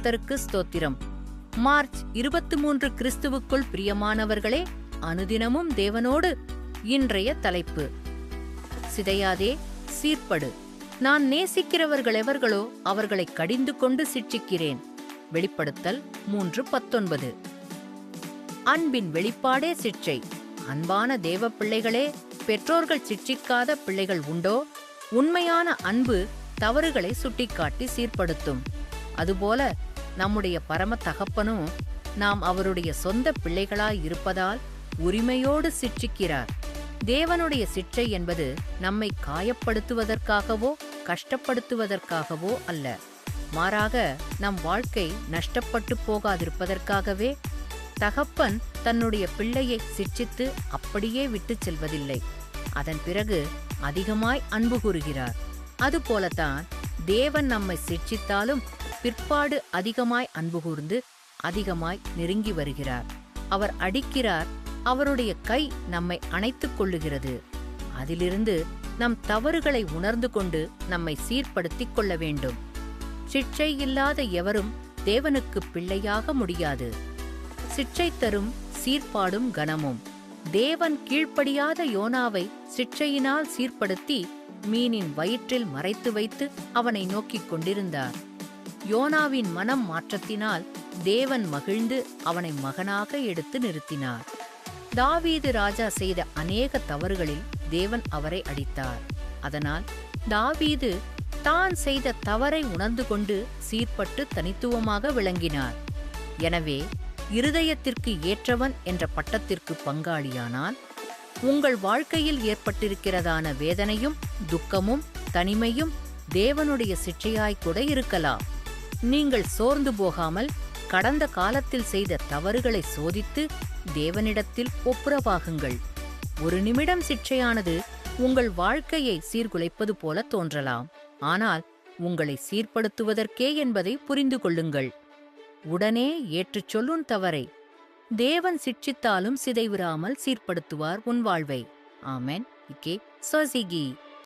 கர்த்தருக்கு ஸ்தோத்திரம். மார்ச் 23 கிறிஸ்துவுக்குள் பிரியமானவர்களே, அனுதினமும் தேவனோடு. இன்றைய தலைப்பு: சிதையாதே, சீர்படு. நான் நேசிக்கிறவர்கள் எவர்களோ அவர்களை கடிந்து கொண்டு சிட்சிக்கிறேன். வெளிப்படுத்தல் 3:19. அன்பின் வெளிப்பாடே சிட்சை. அன்பான தேவ பிள்ளைகளே, பெற்றோர்கள் சிட்சிக்காத பிள்ளைகள் உண்டோ? உண்மையான அன்பு தவறுகளை சுட்டிக்காட்டி சீர்படுத்தும். அதுபோல நம்முடைய பரம தகப்பனும் நாம் அவருடைய சொந்த பிள்ளைகளாய் இருப்பதால் உரிமையோடு சிட்சிக்கிறார். தேவனுடைய சிட்சை என்பது நம்மை காயப்படுத்துவதற்காகவோ கஷ்டப்படுத்துவதற்காகவோ அல்ல. மாறாக நம் வாழ்க்கை நஷ்டப்பட்டு போகாதிருப்பதற்காகவே. தகப்பன் தன்னுடைய பிள்ளையை சிட்சித்து அப்படியே விட்டுச் செல்வதில்லை. அதன் பிறகு அதிகமாய் அன்பு கூறுகிறார். அதுபோலத்தான் தேவன் நம்மை சிட்சித்தாலும் பிற்பாடு அதிகமாய் அன்பு கூர்ந்து அதிகமாய் நெருங்கி வருகிறார். அவர் அடிக்கிறார், அவருடைய கை நம்மை அணைத்துக் கொள்ளுகிறது. அதிலிருந்து நம் தவறுகளை உணர்ந்து கொண்டு நம்மை சீர்படுத்திக் கொள்ள வேண்டும். சிட்சை இல்லாத எவரும் தேவனுக்கு பிள்ளையாக முடியாது. சிட்சை தரும் சீர்பாடும் கனமும். தேவன் கீழ்ப்படியாத யோனாவை சிட்சையினால் சீர்படுத்தி மீனின் வயிற்றில் மறைத்து வைத்து அவனை நோக்கிக் கொண்டிருந்தார். யோனாவின் மனம் மாற்றத்தினால் தேவன் மகிழ்ந்து அவனை மகனாக எடுத்து நிறுத்தினார். தாவீது ராஜா செய்த அநேக தவறுகளில் தேவன் அவரை அடித்தார். அதனால் தாவீது தான் செய்த தவறை உணர்ந்து கொண்டு சீர்பட்டு தனித்துவமாக விளங்கினார். எனவே இருதயத்திற்கு ஏற்றவன் என்ற பட்டத்திற்கு பங்காளியானால், உங்கள் வாழ்க்கையில் ஏற்பட்டிருக்கிறதான வேதனையும் துக்கமும் தனிமையும் தேவனுடைய சிட்சையாய் கூட இருக்கலாம். நீங்கள் சோர்ந்து போகாமல் கடந்த காலத்தில் செய்த தவறுகளை சோதித்து தேவனிடத்தில் ஒப்புரவாகுங்கள். ஒரு நிமிடம் சிட்சையானது உங்கள் வாழ்க்கையை சீர்குலைப்பது போல தோன்றலாம். ஆனால் உங்களை சீர்படுத்துவதற்கே என்பதை புரிந்து கொள்ளுங்கள். உடனே ஏற்றுச் சொல்லுன் தவறை. தேவன் சிட்சித்தாலும் சிதைவிராமல் சீர்படுத்துவார் உன் வாழ்வை. ஆமென். இக்கே சோசிகி.